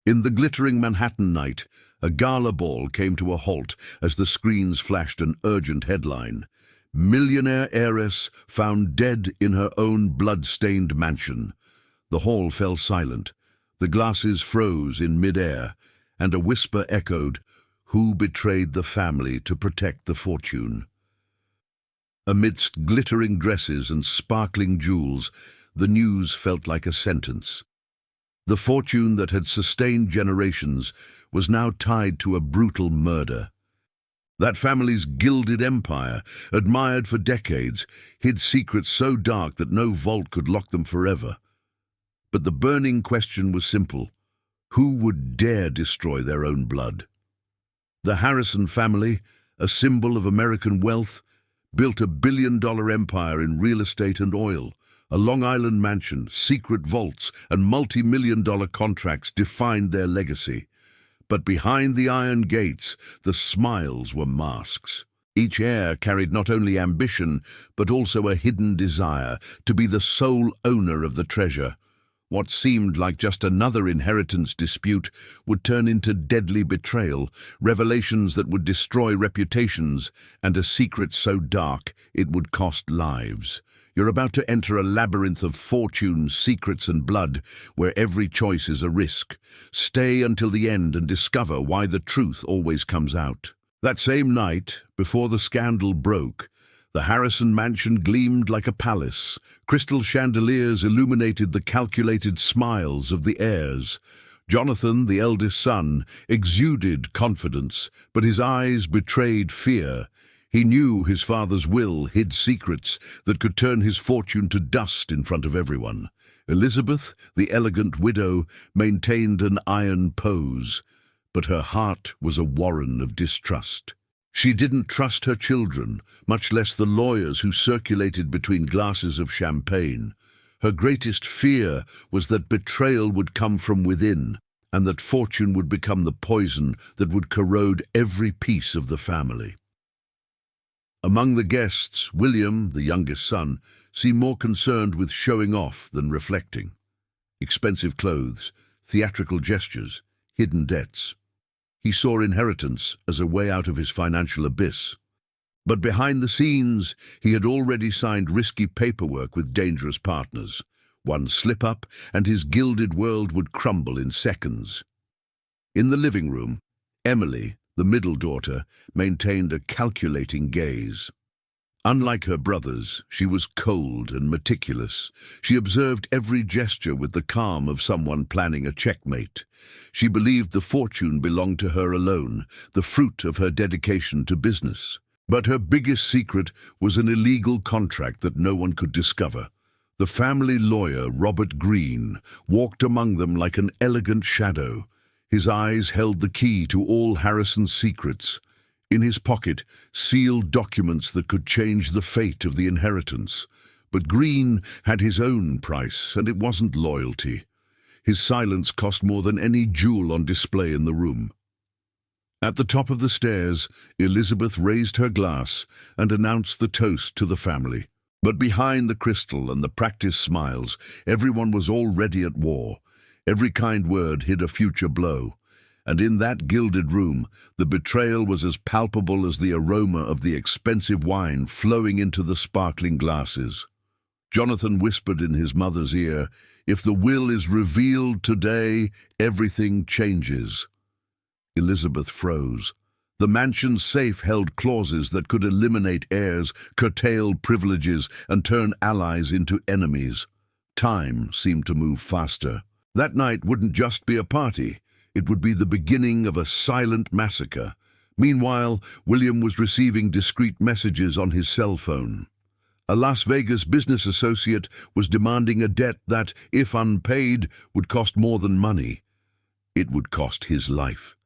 In the glittering Manhattan night, a gala ball came to a halt as the screens flashed an urgent headline. Millionaire heiress found dead in her own blood-stained mansion. The hall fell silent. The glasses froze in mid-air, and a whisper echoed, "Who betrayed the family to protect the fortune?" Amidst glittering dresses and sparkling jewels, the news felt like a sentence. The fortune that had sustained generations was now tied to a brutal murder. That family's gilded empire, admired for decades, hid secrets so dark that no vault could lock them forever. But the burning question was simple: who would dare destroy their own blood? The Harrison family, a symbol of American wealth, built a billion-dollar empire in real estate and oil. A Long Island mansion, secret vaults, and multi-million-dollar contracts defined their legacy. But behind the iron gates, the smiles were masks. Each heir carried not only ambition, but also a hidden desire to be the sole owner of the treasure. What seemed like just another inheritance dispute would turn into deadly betrayal, revelations that would destroy reputations, and a secret so dark it would cost lives. You're about to enter a labyrinth of fortunes, secrets, and blood, where every choice is a risk. Stay until the end and discover why the truth always comes out. That same night, before the scandal broke, the Harrison mansion gleamed like a palace. Crystal chandeliers illuminated the calculated smiles of the heirs. Jonathan, the eldest son, exuded confidence, but his eyes betrayed fear. He knew his father's will hid secrets that could turn his fortune to dust in front of everyone. Elizabeth, the elegant widow, maintained an iron pose, but her heart was a warren of distrust. She didn't trust her children, much less the lawyers who circulated between glasses of champagne. Her greatest fear was that betrayal would come from within, and that fortune would become the poison that would corrode every piece of the family. Among the guests, William, the youngest son, seemed more concerned with showing off than reflecting. Expensive clothes, theatrical gestures, hidden debts. He saw inheritance as a way out of his financial abyss. But behind the scenes, he had already signed risky paperwork with dangerous partners. One slip-up, and his gilded world would crumble in seconds. In the living room, Emily, the middle daughter, maintained a calculating gaze. Unlike her brothers, she was cold and meticulous. She observed every gesture with the calm of someone planning a checkmate. She believed the fortune belonged to her alone, the fruit of her dedication to business. But her biggest secret was an illegal contract that no one could discover. The family lawyer, Robert Greene, walked among them like an elegant shadow. His eyes held the key to all Harrison's secrets. In his pocket, sealed documents that could change the fate of the inheritance. But Greene had his own price, and it wasn't loyalty. His silence cost more than any jewel on display in the room. At the top of the stairs, Elizabeth raised her glass and announced the toast to the family. But behind the crystal and the practiced smiles, everyone was already at war. Every kind word hid a future blow. And in that gilded room, the betrayal was as palpable as the aroma of the expensive wine flowing into the sparkling glasses. Jonathan whispered in his mother's ear, "If the will is revealed today, everything changes." Elizabeth froze. The mansion's safe held clauses that could eliminate heirs, curtail privileges, and turn allies into enemies. Time seemed to move faster. That night wouldn't just be a party. It would be the beginning of a silent massacre. Meanwhile, William was receiving discreet messages on his cell phone. A Las Vegas business associate was demanding a debt that, if unpaid, would cost more than money. It would cost his life.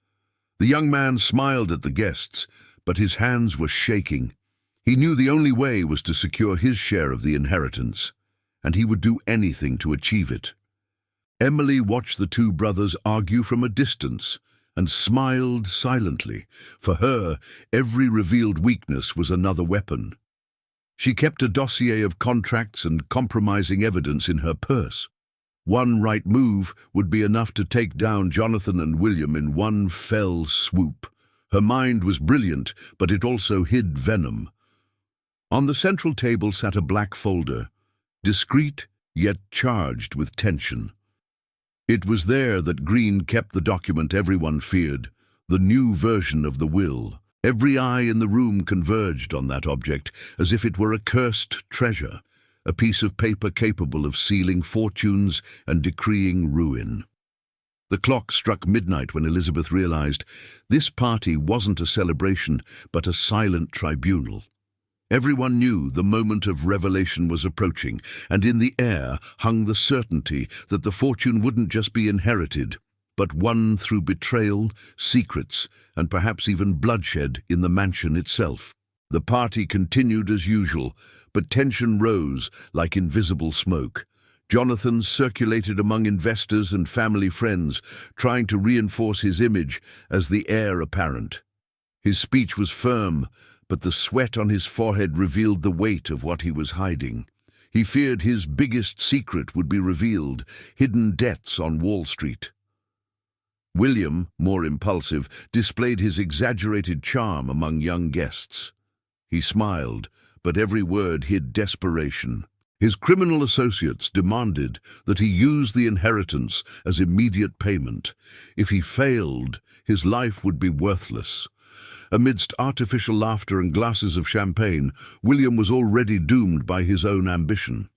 The young man smiled at the guests, but his hands were shaking. He knew the only way was to secure his share of the inheritance, and he would do anything to achieve it. Emily watched the two brothers argue from a distance and smiled silently. For her, every revealed weakness was another weapon. She kept a dossier of contracts and compromising evidence in her purse. One right move would be enough to take down Jonathan and William in one fell swoop. Her mind was brilliant, but it also hid venom. On the central table sat a black folder, discreet yet charged with tension. It was there that Green kept the document everyone feared, the new version of the will. Every eye in the room converged on that object, as if it were a cursed treasure, a piece of paper capable of sealing fortunes and decreeing ruin. The clock struck midnight when Elizabeth realized this party wasn't a celebration, but a silent tribunal. Everyone knew the moment of revelation was approaching, and in the air hung the certainty that the fortune wouldn't just be inherited, but won through betrayal, secrets, and perhaps even bloodshed in the mansion itself. The party continued as usual, but tension rose like invisible smoke. Jonathan circulated among investors and family friends, trying to reinforce his image as the heir apparent. His speech was firm, but the sweat on his forehead revealed the weight of what he was hiding. He feared his biggest secret would be revealed, hidden debts on Wall Street. William, more impulsive, displayed his exaggerated charm among young guests. He smiled, but every word hid desperation. His criminal associates demanded that he use the inheritance as immediate payment. If he failed, his life would be worthless. Amidst artificial laughter and glasses of champagne, William was already doomed by his own ambition.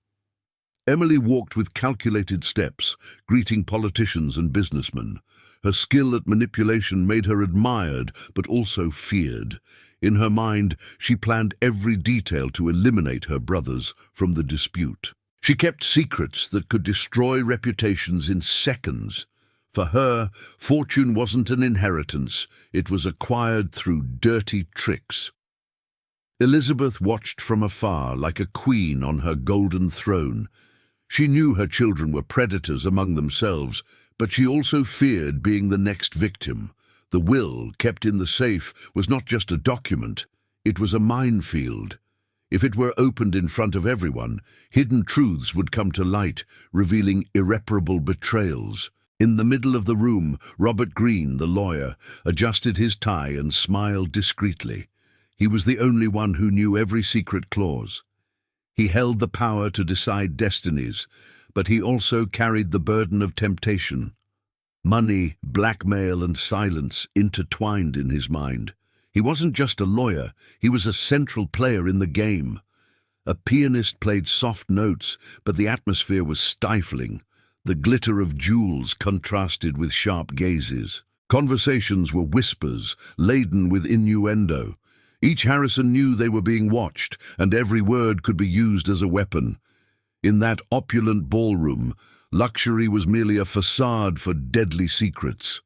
Emily walked with calculated steps, greeting politicians and businessmen. Her skill at manipulation made her admired, but also feared. In her mind, she planned every detail to eliminate her brothers from the dispute. She kept secrets that could destroy reputations in seconds. For her, fortune wasn't an inheritance, it was acquired through dirty tricks. Elizabeth watched from afar like a queen on her golden throne. She knew her children were predators among themselves, but she also feared being the next victim. The will, kept in the safe, was not just a document, it was a minefield. If it were opened in front of everyone, hidden truths would come to light, revealing irreparable betrayals. In the middle of the room, Robert Greene, the lawyer, adjusted his tie and smiled discreetly. He was the only one who knew every secret clause. He held the power to decide destinies, but he also carried the burden of temptation. Money, blackmail, and silence intertwined in his mind. He wasn't just a lawyer, he was a central player in the game. A pianist played soft notes, but the atmosphere was stifling. The glitter of jewels contrasted with sharp gazes. Conversations were whispers, laden with innuendo. Each Harrison knew they were being watched, and every word could be used as a weapon. In that opulent ballroom, luxury was merely a facade for deadly secrets.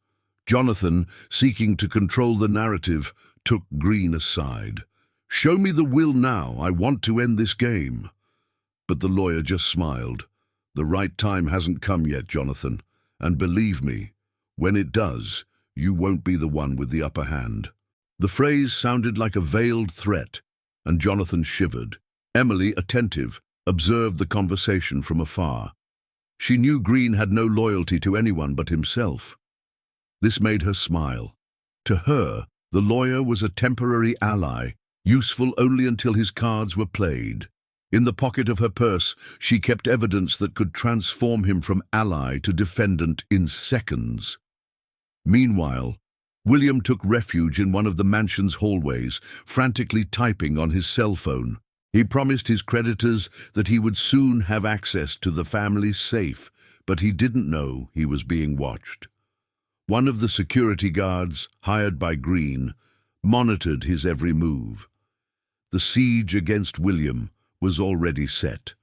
Jonathan, seeking to control the narrative, took Greene aside. "Show me the will now, I want to end this game." But the lawyer just smiled. "The right time hasn't come yet, Jonathan, and believe me, when it does, you won't be the one with the upper hand." The phrase sounded like a veiled threat, and Jonathan shivered. Emily, attentive, observed the conversation from afar. She knew Greene had no loyalty to anyone but himself. This made her smile. To her, the lawyer was a temporary ally, useful only until his cards were played. In the pocket of her purse, she kept evidence that could transform him from ally to defendant in seconds. Meanwhile, William took refuge in one of the mansion's hallways, frantically typing on his cell phone. He promised his creditors that he would soon have access to the family's safe, but he didn't know he was being watched. One of the security guards, hired by Greene, monitored his every move. The siege against William was already set.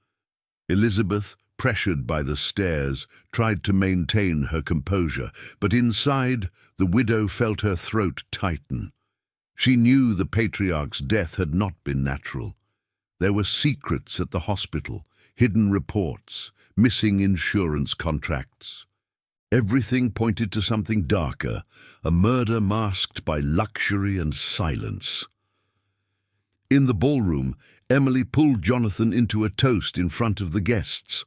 Elizabeth, pressured by the stares, tried to maintain her composure, but inside, the widow felt her throat tighten. She knew the patriarch's death had not been natural. There were secrets at the hospital, hidden reports, missing insurance contracts. Everything pointed to something darker, a murder masked by luxury and silence. In the ballroom, Emily pulled Jonathan into a toast in front of the guests.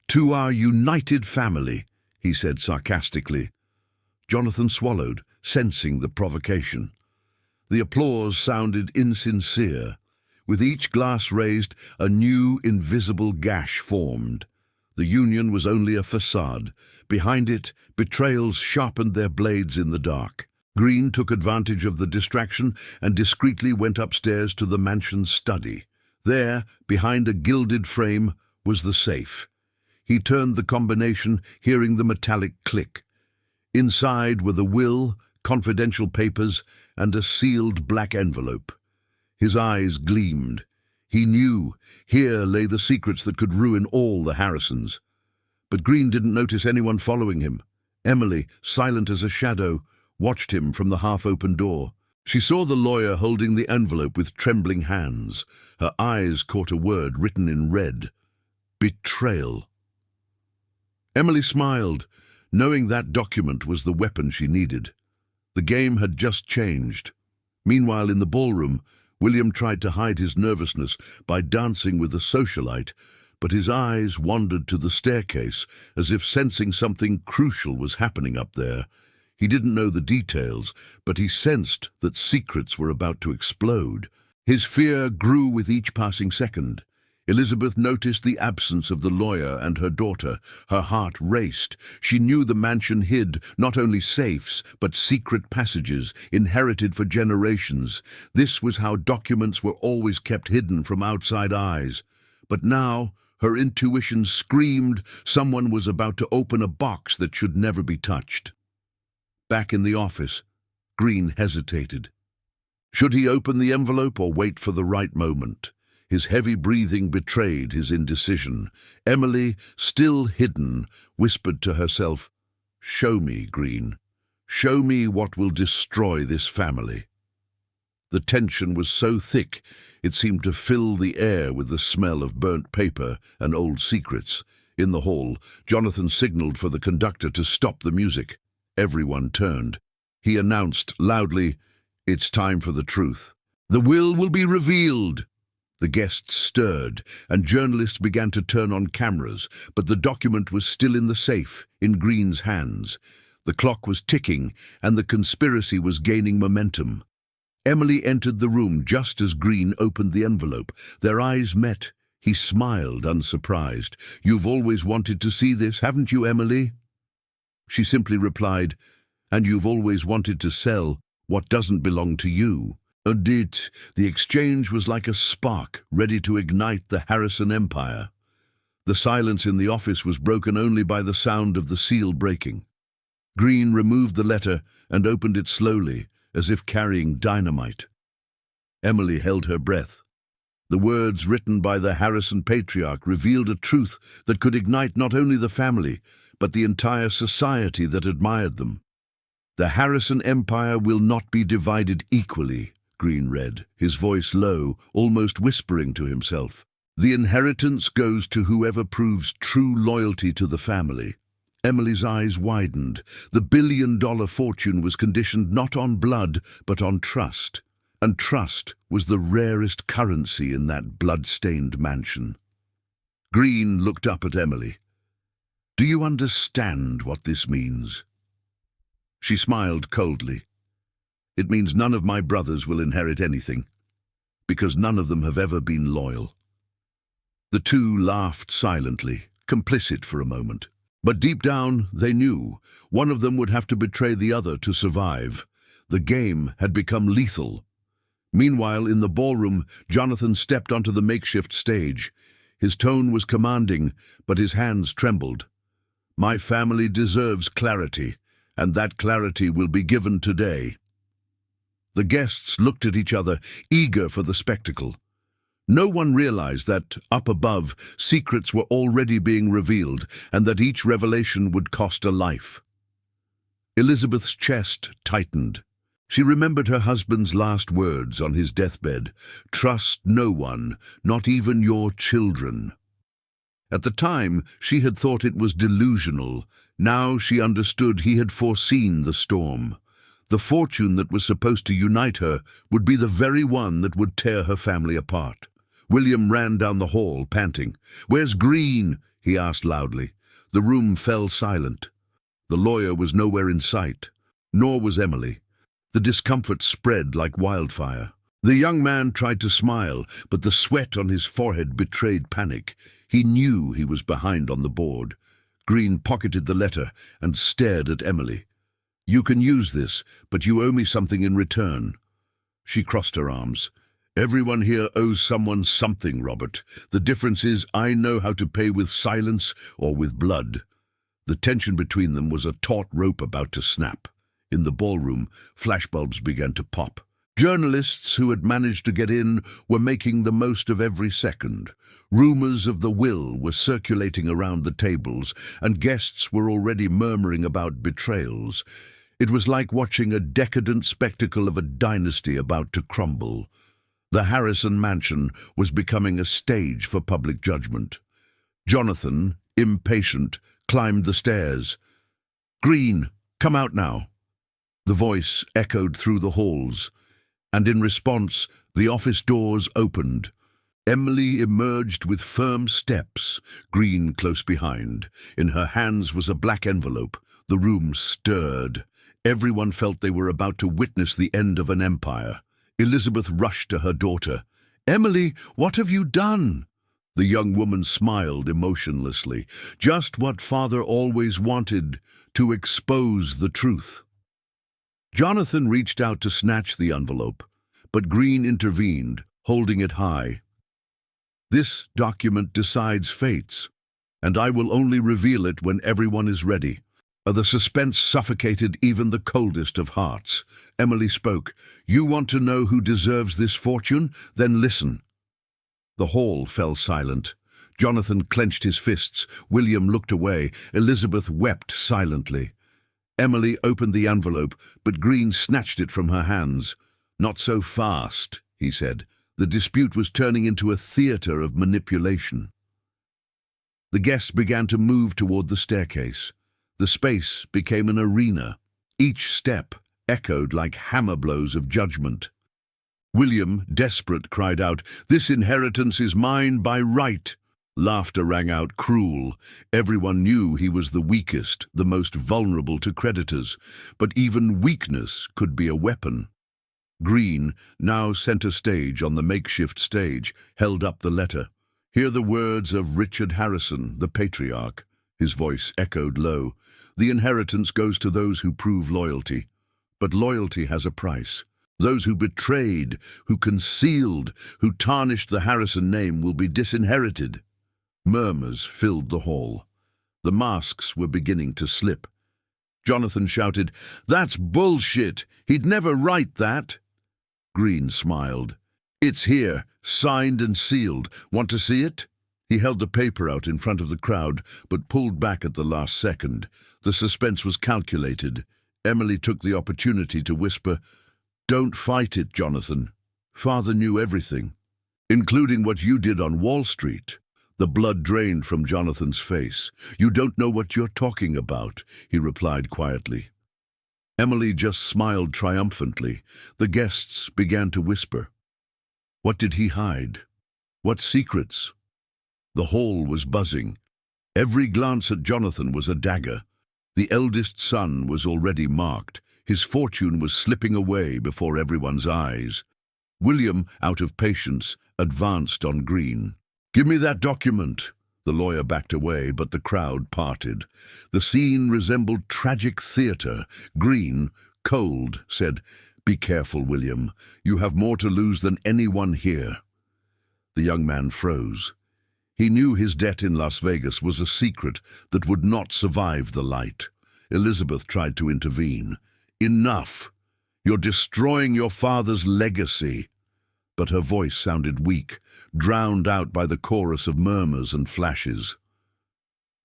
"To our united family," he said sarcastically. Jonathan swallowed, sensing the provocation. The applause sounded insincere. With each glass raised, a new invisible gash formed. The union was only a facade. Behind it, betrayals sharpened their blades in the dark. Green took advantage of the distraction and discreetly went upstairs to the mansion's study. There, behind a gilded frame, was the safe. He turned the combination, hearing the metallic click. Inside were the will, confidential papers, and a sealed black envelope. His eyes gleamed. He knew here lay the secrets that could ruin all the Harrisons. But Green didn't notice anyone following him. Emily, silent as a shadow, watched him from the half-open door. She saw the lawyer holding the envelope with trembling hands. Her eyes caught a word written in red: betrayal. Emily smiled, knowing that document was the weapon she needed. The game had just changed. Meanwhile, in the ballroom, William tried to hide his nervousness by dancing with a socialite, but his eyes wandered to the staircase, as if sensing something crucial was happening up there. He didn't know the details, but he sensed that secrets were about to explode. His fear grew with each passing second. Elizabeth noticed the absence of the lawyer and her daughter. Her heart raced. She knew the mansion hid not only safes, but secret passages, inherited for generations. This was how documents were always kept hidden from outside eyes. But now, her intuition screamed someone was about to open a box that should never be touched. Back in the office, Green hesitated. Should he open the envelope or wait for the right moment? His heavy breathing betrayed his indecision. Emily, still hidden, whispered to herself, "Show me, Green. Show me what will destroy this family." The tension was so thick, it seemed to fill the air with the smell of burnt paper and old secrets. In the hall, Jonathan signaled for the conductor to stop the music. Everyone turned. He announced loudly, "It's time for the truth. The will be revealed." The guests stirred, and journalists began to turn on cameras, but the document was still in the safe, in Green's hands. The clock was ticking, and the conspiracy was gaining momentum. Emily entered the room just as Green opened the envelope. Their eyes met. He smiled, unsurprised. "You've always wanted to see this, haven't you, Emily?" She simply replied, "And you've always wanted to sell what doesn't belong to you." Indeed, the exchange was like a spark ready to ignite the Harrison empire. The silence in the office was broken only by the sound of the seal breaking. Green removed the letter and opened it slowly, as if carrying dynamite. Emily held her breath. The words written by the Harrison patriarch revealed a truth that could ignite not only the family, but the entire society that admired them. "The Harrison empire will not be divided equally," Green read, his voice low, almost whispering to himself. "The inheritance goes to whoever proves true loyalty to the family." Emily's eyes widened. The billion-dollar fortune was conditioned not on blood, but on trust. And trust was the rarest currency in that blood-stained mansion. Green looked up at Emily. "Do you understand what this means?" She smiled coldly. "It means none of my brothers will inherit anything, because none of them have ever been loyal." The two laughed silently, complicit for a moment. But deep down, they knew one of them would have to betray the other to survive. The game had become lethal. Meanwhile, in the ballroom, Jonathan stepped onto the makeshift stage. His tone was commanding, but his hands trembled. "My family deserves clarity, and that clarity will be given today." The guests looked at each other, eager for the spectacle. No one realized that, up above, secrets were already being revealed, and that each revelation would cost a life. Elizabeth's chest tightened. She remembered her husband's last words on his deathbed: "Trust no one, not even your children." At the time, she had thought it was delusional. Now she understood he had foreseen the storm. The fortune that was supposed to unite her would be the very one that would tear her family apart. William ran down the hall, panting. "Where's Green?" he asked loudly. The room fell silent. The lawyer was nowhere in sight, nor was Emily. The discomfort spread like wildfire. The young man tried to smile, but the sweat on his forehead betrayed panic. He knew he was behind on the board. Green pocketed the letter and stared at Emily. "You can use this, but you owe me something in return." She crossed her arms. "Everyone here owes someone something, Robert. The difference is I know how to pay with silence or with blood." The tension between them was a taut rope about to snap. In the ballroom, flashbulbs began to pop. Journalists who had managed to get in were making the most of every second. Rumors of the will were circulating around the tables, and guests were already murmuring about betrayals. It was like watching a decadent spectacle of a dynasty about to crumble. The Harrison mansion was becoming a stage for public judgment. Jonathan, impatient, climbed the stairs. "Green, come out now." The voice echoed through the halls, and in response, the office doors opened. Emily emerged with firm steps, Green close behind. In her hands was a black envelope. The room stirred. Everyone felt they were about to witness the end of an empire. Elizabeth rushed to her daughter. "Emily, what have you done?" The young woman smiled emotionlessly. "Just what father always wanted, to expose the truth." Jonathan reached out to snatch the envelope, but Green intervened, holding it high. "This document decides fates, and I will only reveal it when everyone is ready." The suspense suffocated even the coldest of hearts. Emily spoke. "You want to know who deserves this fortune? Then listen." The hall fell silent. Jonathan clenched his fists. William looked away. Elizabeth wept silently. Emily opened the envelope, but Green snatched it from her hands. "Not so fast," he said. The dispute was turning into a theater of manipulation. The guests began to move toward the staircase. The space became an arena. Each step echoed like hammer blows of judgment. William, desperate, cried out, "This inheritance is mine by right." Laughter rang out, cruel. Everyone knew he was the weakest, the most vulnerable to creditors, but even weakness could be a weapon. Green, now center stage on the makeshift stage, held up the letter. "Hear the words of Richard Harrison, the patriarch." His voice echoed low. "The inheritance goes to those who prove loyalty. But loyalty has a price. Those who betrayed, who concealed, who tarnished the Harrison name will be disinherited." Murmurs filled the hall. The masks were beginning to slip. Jonathan shouted, "That's bullshit! He'd never write that!" Green smiled. "It's here, signed and sealed. Want to see it?" He held the paper out in front of the crowd, but pulled back at the last second. The suspense was calculated. Emily took the opportunity to whisper, "Don't fight it, Jonathan. Father knew everything, including what you did on Wall Street." The blood drained from Jonathan's face. "You don't know what you're talking about," he replied quietly. Emily just smiled triumphantly. The guests began to whisper. What did he hide? What secrets? The hall was buzzing. Every glance at Jonathan was a dagger. The eldest son was already marked. His fortune was slipping away before everyone's eyes. William, out of patience, advanced on Green. "Give me that document." The lawyer backed away, but the crowd parted. The scene resembled tragic theatre. Green, cold, said, "Be careful, William. You have more to lose than anyone here." The young man froze. He knew his debt in Las Vegas was a secret that would not survive the light. Elizabeth tried to intervene. "Enough! You're destroying your father's legacy." But her voice sounded weak, drowned out by the chorus of murmurs and flashes.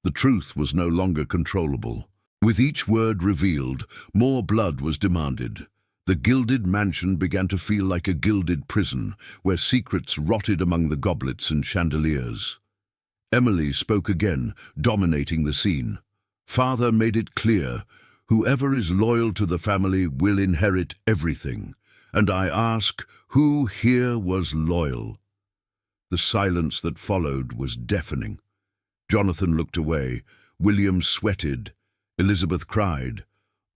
The truth was no longer controllable. With each word revealed, more blood was demanded. The gilded mansion began to feel like a gilded prison, where secrets rotted among the goblets and chandeliers. Emily spoke again, dominating the scene. "Father made it clear, whoever is loyal to the family will inherit everything. And I ask, who here was loyal?" The silence that followed was deafening. Jonathan looked away. William sweated. Elizabeth cried.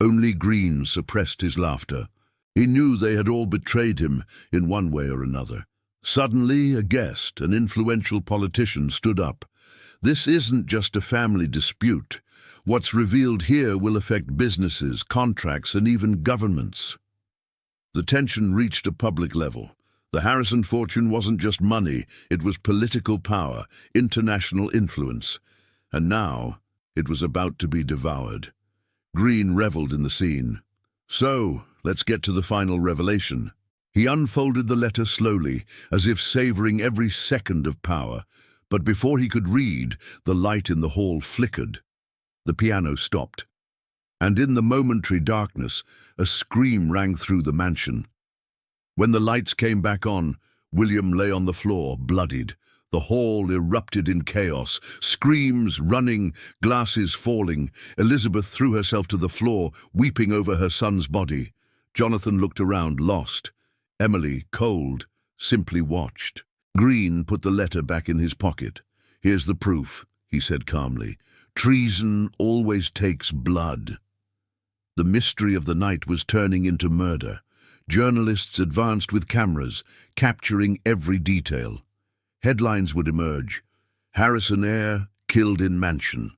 Only Green suppressed his laughter. He knew they had all betrayed him in one way or another. Suddenly, a guest, an influential politician, stood up. This isn't just a family dispute. What's revealed here will affect businesses, contracts, and even governments. The tension reached a public level. The Harrison fortune wasn't just money, it was political power, international influence. And now, it was about to be devoured. Green reveled in the scene. So, let's get to the final revelation. He unfolded the letter slowly, as if savoring every second of power. But before he could read, the light in the hall flickered. The piano stopped. And in the momentary darkness, a scream rang through the mansion. When the lights came back on, William lay on the floor, bloodied. The hall erupted in chaos, screams running, glasses falling. Elizabeth threw herself to the floor, weeping over her son's body. Jonathan looked around, lost. Emily, cold, simply watched. Green put the letter back in his pocket. "Here's the proof," he said calmly. "Treason always takes blood." The mystery of the night was turning into murder. Journalists advanced with cameras, capturing every detail. Headlines would emerge. Harrison heir killed in mansion.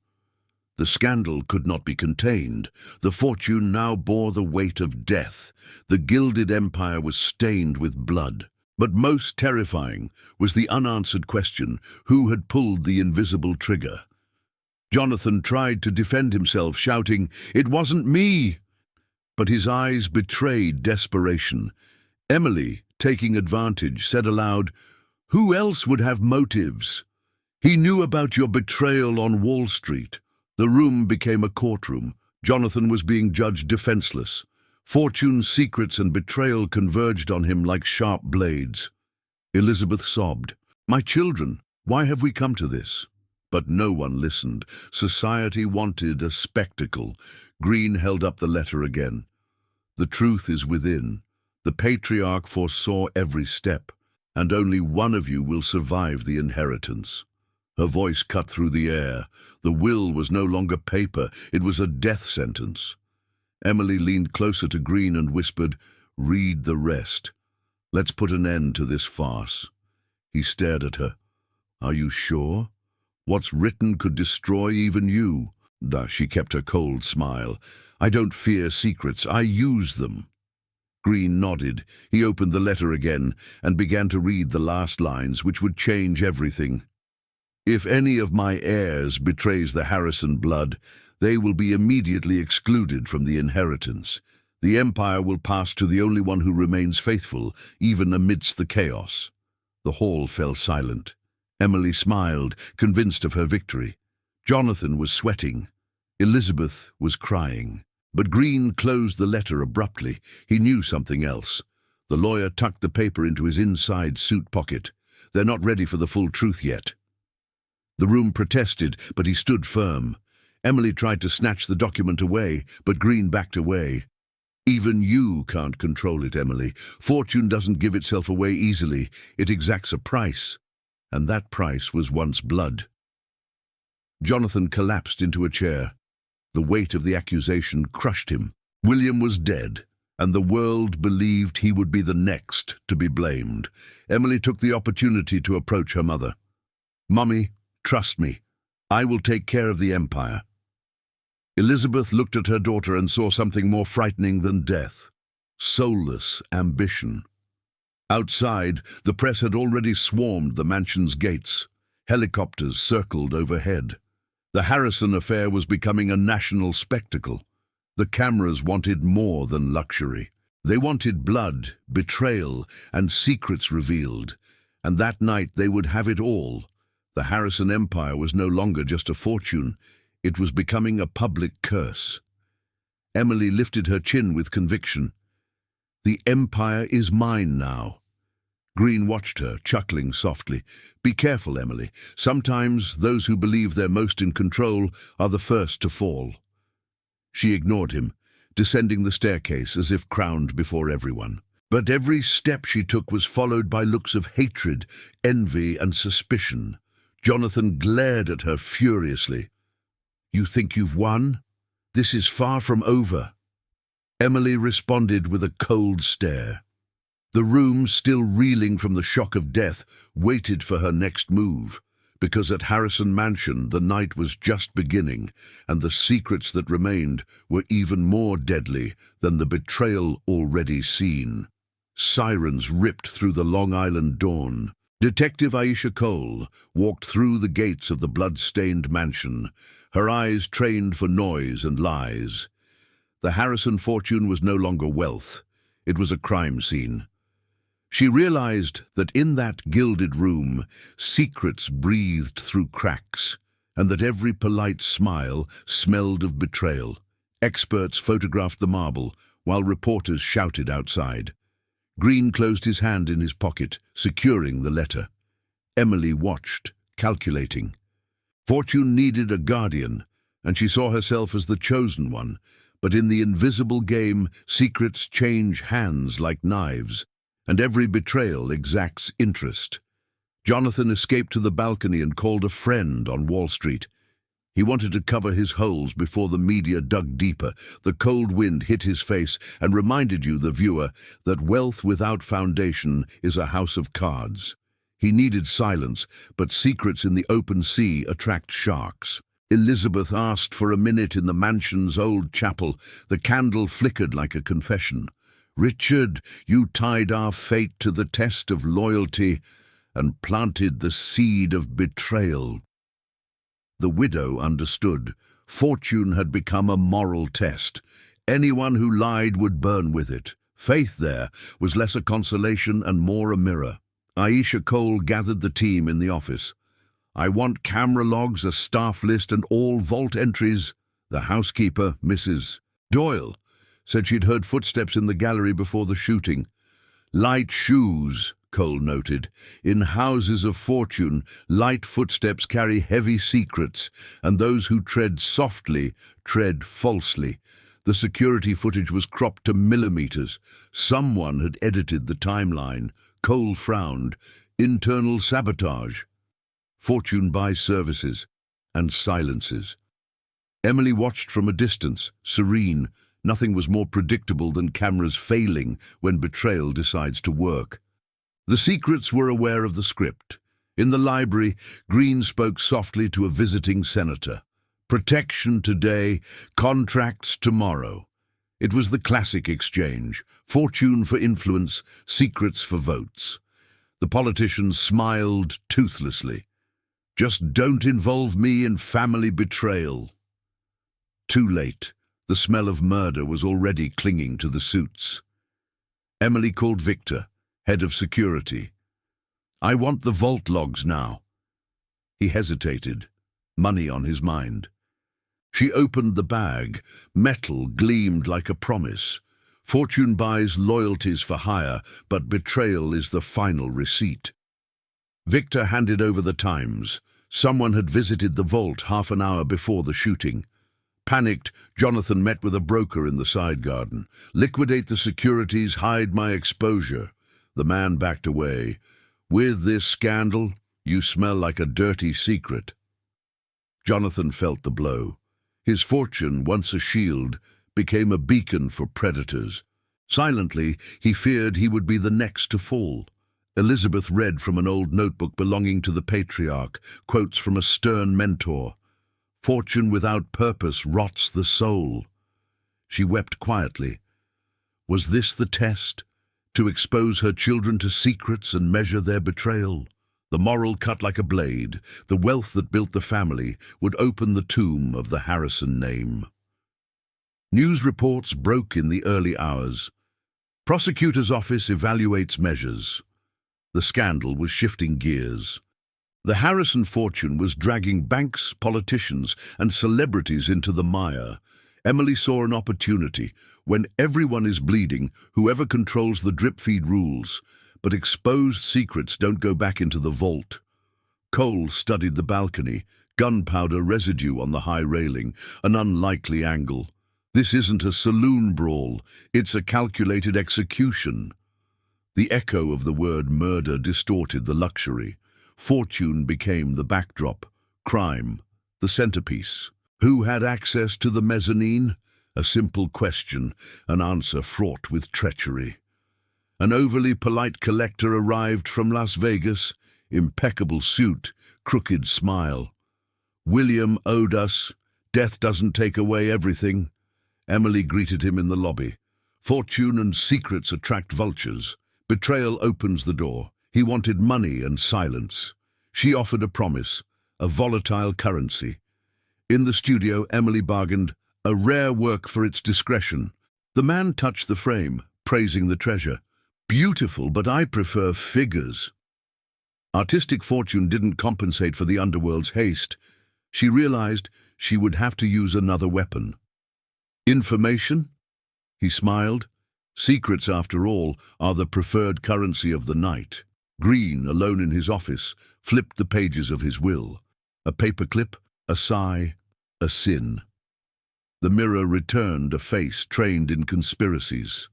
The scandal could not be contained. The fortune now bore the weight of death. The gilded empire was stained with blood. But most terrifying was the unanswered question, who had pulled the invisible trigger? Jonathan tried to defend himself, shouting, "It wasn't me!" But his eyes betrayed desperation. Emily, taking advantage, said aloud, "Who else would have motives? He knew about your betrayal on Wall Street." The room became a courtroom. Jonathan was being judged defenseless. Fortune, secrets, and betrayal converged on him like sharp blades. Elizabeth sobbed, "My children, why have we come to this?" But no one listened. Society wanted a spectacle. Green held up the letter again. "The truth is within. The patriarch foresaw every step, and only one of you will survive the inheritance." Her voice cut through the air. The will was no longer paper, it was a death sentence. Emily leaned closer to Green and whispered, "Read the rest. Let's put an end to this farce." He stared at her. "Are you sure? What's written could destroy even you." She kept her cold smile. "I don't fear secrets, I use them." Green nodded. He opened the letter again and began to read the last lines, which would change everything. "If any of my heirs betrays the Harrison blood, they will be immediately excluded from the inheritance. The empire will pass to the only one who remains faithful, even amidst the chaos." The hall fell silent. Emily smiled, convinced of her victory. Jonathan was sweating. Elizabeth was crying. But Green closed the letter abruptly. He knew something else. The lawyer tucked the paper into his inside suit pocket. "They're not ready for the full truth yet." The room protested, but he stood firm. Emily tried to snatch the document away, but Green backed away. "Even you can't control it, Emily. Fortune doesn't give itself away easily. It exacts a price. And that price was once blood." Jonathan collapsed into a chair. The weight of the accusation crushed him. William was dead, and the world believed he would be the next to be blamed. Emily took the opportunity to approach her mother. "Mummy, trust me. I will take care of the empire." Elizabeth looked at her daughter and saw something more frightening than death. Soulless ambition. Outside, the press had already swarmed the mansion's gates. Helicopters circled overhead. The Harrison affair was becoming a national spectacle. The cameras wanted more than luxury. They wanted blood, betrayal, and secrets revealed. And that night they would have it all. The Harrison empire was no longer just a fortune. It was becoming a public curse. Emily lifted her chin with conviction. "The empire is mine now." Green watched her, chuckling softly. "Be careful, Emily. Sometimes those who believe they're most in control are the first to fall." She ignored him, descending the staircase as if crowned before everyone. But every step she took was followed by looks of hatred, envy, and suspicion. Jonathan glared at her furiously. "You think you've won? This is far from over." Emily responded with a cold stare. The room, still reeling from the shock of death, waited for her next move, because at Harrison Mansion the night was just beginning, and the secrets that remained were even more deadly than the betrayal already seen. Sirens ripped through the Long Island dawn. Detective Aisha Cole walked through the gates of the blood-stained mansion, her eyes trained for noise and lies. The Harrison fortune was no longer wealth. It was a crime scene. She realized that in that gilded room, secrets breathed through cracks, and that every polite smile smelled of betrayal. Experts photographed the marble, while reporters shouted outside. Green closed his hand in his pocket, securing the letter. Emily watched, calculating. Fortune needed a guardian, and she saw herself as the chosen one. But in the invisible game, secrets change hands like knives, and every betrayal exacts interest. Jonathan escaped to the balcony and called a friend on Wall Street. He wanted to cover his holes before the media dug deeper. The cold wind hit his face and reminded you, the viewer, that wealth without foundation is a house of cards. He needed silence, but secrets in the open sea attract sharks. Elizabeth asked for a minute in the mansion's old chapel. The candle flickered like a confession. "Richard, you tied our fate to the test of loyalty and planted the seed of betrayal." The widow understood. Fortune had become a moral test. Anyone who lied would burn with it. Faith there was less a consolation and more a mirror. Aisha Cole gathered the team in the office. "I want camera logs, a staff list, and all vault entries." The housekeeper, Mrs. Doyle, said she'd heard footsteps in the gallery before the shooting. "Light shoes," Cole noted. "In houses of fortune, light footsteps carry heavy secrets, and those who tread softly tread falsely." The security footage was cropped to millimeters. Someone had edited the timeline. Cole frowned. Internal sabotage. Fortune buys services and silences. Emily watched from a distance, serene. Nothing was more predictable than cameras failing when betrayal decides to work. The secrets were aware of the script. In the library, Green spoke softly to a visiting senator. Protection today, contracts tomorrow. It was the classic exchange. Fortune for influence, secrets for votes. The politician smiled toothlessly. "Just don't involve me in family betrayal." Too late. The smell of murder was already clinging to the suits. Emily called Victor, head of security. "I want the vault logs now." He hesitated, money on his mind. She opened the bag. Metal gleamed like a promise. Fortune buys loyalties for hire, but betrayal is the final receipt. Victor handed over the Times. Someone had visited the vault half an hour before the shooting. Panicked, Jonathan met with a broker in the side garden. "Liquidate the securities, hide my exposure." The man backed away. "With this scandal, you smell like a dirty secret." Jonathan felt the blow. His fortune, once a shield, became a beacon for predators. Silently, he feared he would be the next to fall. Elizabeth read from an old notebook belonging to the patriarch, quotes from a stern mentor. "Fortune without purpose rots the soul." She wept quietly. Was this the test? To expose her children to secrets and measure their betrayal? The moral cut like a blade, the wealth that built the family, would open the tomb of the Harrison name. News reports broke in the early hours. Prosecutor's office evaluates measures. The scandal was shifting gears. The Harrison fortune was dragging banks, politicians, and celebrities into the mire. Emily saw an opportunity. When everyone is bleeding, whoever controls the drip-feed rules. But exposed secrets don't go back into the vault. Cole studied the balcony, gunpowder residue on the high railing, an unlikely angle. This isn't a saloon brawl, it's a calculated execution. The echo of the word murder distorted the luxury. fortune became the backdrop, crime the centerpiece. Who had access to the mezzanine? A simple question, an answer fraught with treachery. An overly polite collector arrived from Las Vegas, impeccable suit, crooked smile. William owed us. Death doesn't take away everything. Emily greeted him in the lobby. Fortune and secrets attract vultures. Betrayal opens the door. He wanted money and silence. She offered a promise, a volatile currency. In the studio, Emily bargained, a rare work for its discretion. The man touched the frame, praising the treasure. Beautiful, but I prefer figures. Artistic fortune didn't compensate for the underworld's haste. She realized she would have to use another weapon. Information? He smiled. Secrets, after all, are the preferred currency of the night. Green, alone in his office, flipped the pages of his will. A paperclip, a sigh, a sin. The mirror returned a face trained in conspiracies.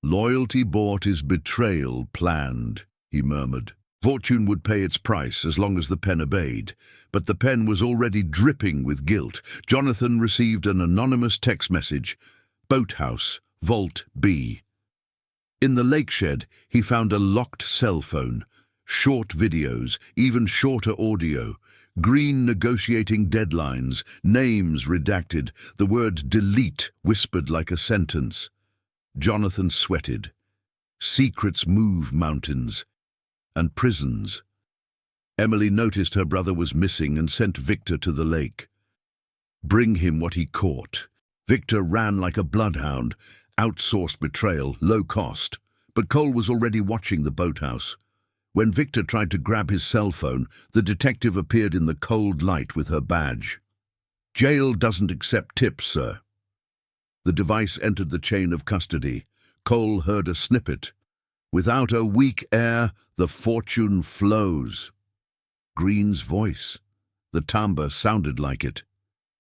Loyalty bought is betrayal planned, he murmured. Fortune would pay its price as long as the pen obeyed, but the pen was already dripping with guilt. Jonathan received an anonymous text message, Boathouse, Vault B. In the lake shed, he found a locked cell phone, short videos, even shorter audio, green negotiating deadlines, names redacted, the word delete whispered like a sentence. Jonathan sweated. Secrets move mountains and prisons. Emily noticed her brother was missing and sent Victor to the lake. Bring him what he caught. Victor ran like a bloodhound, outsourced betrayal, low cost. But Cole was already watching the boathouse. When Victor tried to grab his cell phone, the detective appeared in the cold light with her badge. Jail doesn't accept tips, sir. The device entered the chain of custody. Cole heard a snippet. Without a weak air, the fortune flows. Green's voice. The timbre sounded like it.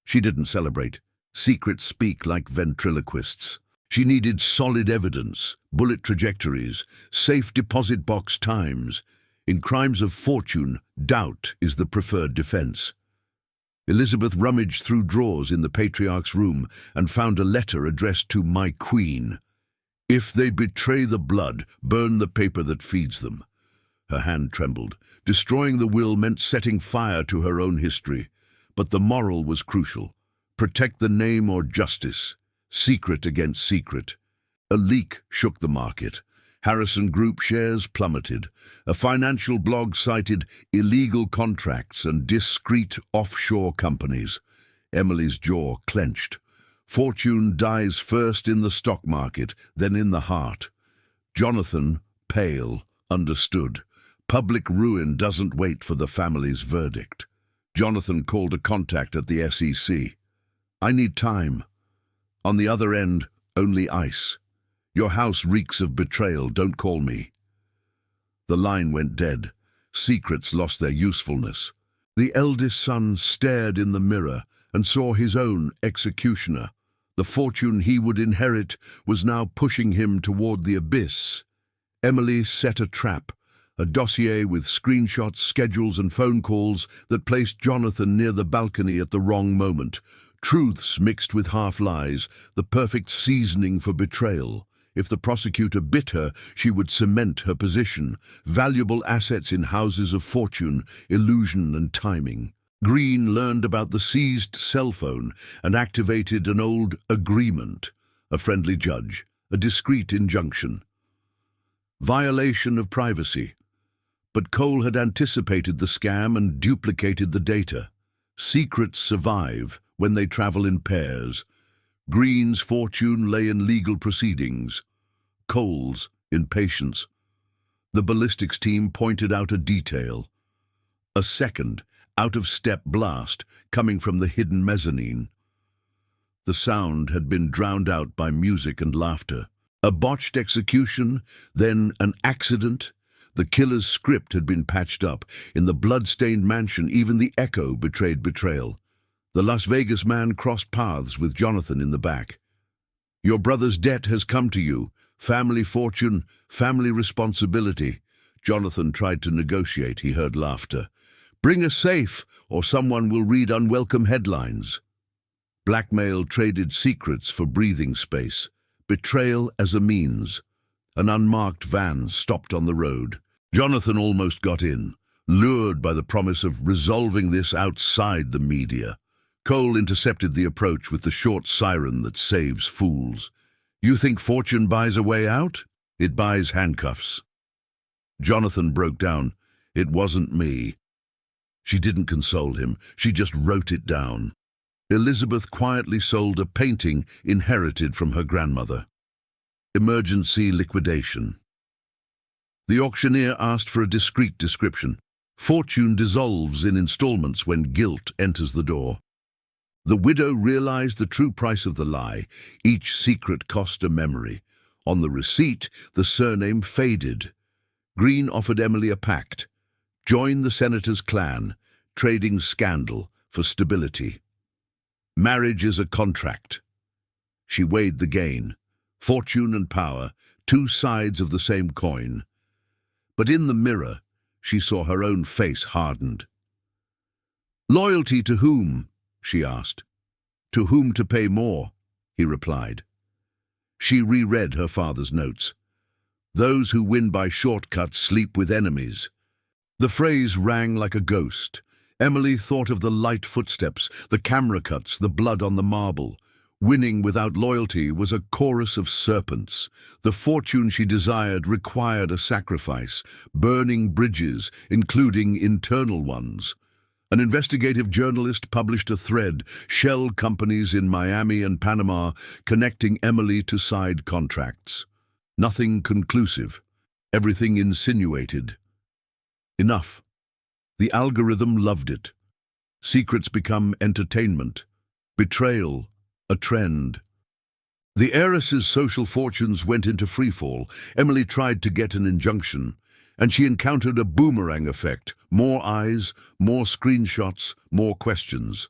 She didn't celebrate. Secrets speak like ventriloquists. She needed solid evidence, bullet trajectories, safe deposit box times. In crimes of fortune, doubt is the preferred defense. Elizabeth rummaged through drawers in the patriarch's room and found a letter addressed to my queen. If they betray the blood, burn the paper that feeds them. Her hand trembled. Destroying the will meant setting fire to her own history. But the moral was crucial. Protect the name or justice. Secret against secret. A leak shook the market. Harrison Group shares plummeted. A financial blog cited illegal contracts and discreet offshore companies. Emily's jaw clenched. Fortune dies first in the stock market, then in the heart. Jonathan, pale, understood. Public ruin doesn't wait for the family's verdict. Jonathan called a contact at the SEC. I need time. On the other end, only ice. Your house reeks of betrayal, don't call me. The line went dead. Secrets lost their usefulness. The eldest son stared in the mirror and saw his own executioner. The fortune he would inherit was now pushing him toward the abyss. Emily set a trap, a dossier with screenshots, schedules and phone calls that placed Jonathan near the balcony at the wrong moment. Truths mixed with half-lies, the perfect seasoning for betrayal. If the prosecutor bit her, she would cement her position. Valuable assets in houses of fortune, illusion and timing. Green learned about the seized cell phone and activated an old agreement, a friendly judge, a discreet injunction. Violation of privacy. But Cole had anticipated the scam and duplicated the data. Secrets survive when they travel in pairs. Green's fortune lay in legal proceedings. Cole's in patience. The ballistics team pointed out a detail. A second, out-of-step blast coming from the hidden mezzanine. The sound had been drowned out by music and laughter. A botched execution, then an accident. The killer's script had been patched up. In the blood-stained mansion, even the echo betrayed betrayal. The Las Vegas man crossed paths with Jonathan in the back. Your brother's debt has come to you. Family fortune, family responsibility. Jonathan tried to negotiate. He heard laughter. "Bring a safe, or someone will read unwelcome headlines." Blackmail traded secrets for breathing space. Betrayal as a means. An unmarked van stopped on the road. Jonathan almost got in, lured by the promise of resolving this outside the media. Cole intercepted the approach with the short siren that saves fools. "You think fortune buys a way out? It buys handcuffs." Jonathan broke down. "It wasn't me." She didn't console him. She just wrote it down. Elizabeth quietly sold a painting inherited from her grandmother. Emergency liquidation. The auctioneer asked for a discreet description. Fortune dissolves in installments when guilt enters the door. The widow realized the true price of the lie. Each secret cost a memory. On the receipt, the surname faded. Green offered Emily a pact. Join the senator's clan, trading scandal for stability. Marriage is a contract. She weighed the gain. Fortune and power, two sides of the same coin. But in the mirror, she saw her own face hardened. "Loyalty to whom?" she asked. "To whom to pay more?" he replied. She reread her father's notes. "Those who win by shortcuts sleep with enemies." The phrase rang like a ghost. Emily thought of the light footsteps, the camera cuts, the blood on the marble. Winning without loyalty was a chorus of serpents. The fortune she desired required a sacrifice, burning bridges, including internal ones. An investigative journalist published a thread, shell companies in Miami and Panama connecting Emily to side contracts. Nothing conclusive, everything insinuated. Enough. The algorithm loved it. Secrets become entertainment. Betrayal, a trend. The heiress's social fortunes went into freefall. Emily tried to get an injunction, and she encountered a boomerang effect. More eyes, more screenshots, more questions.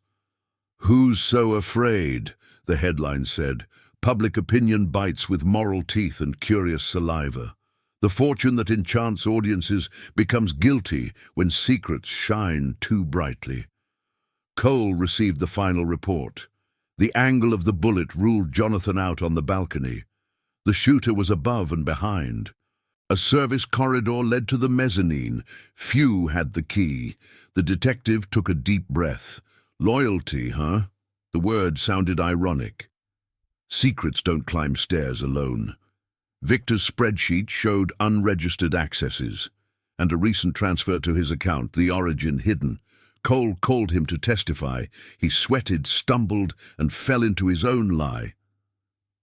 "Who's so afraid?" the headline said. Public opinion bites with moral teeth and curious saliva. The fortune that enchants audiences becomes guilty when secrets shine too brightly. Cole received the final report. The angle of the bullet ruled Jonathan out on the balcony. The shooter was above and behind. A service corridor led to the mezzanine. Few had the key. The detective took a deep breath. "Loyalty, huh?" The word sounded ironic. Secrets don't climb stairs alone. Victor's spreadsheet showed unregistered accesses, and a recent transfer to his account, the origin hidden. Cole called him to testify. He sweated, stumbled, and fell into his own lie.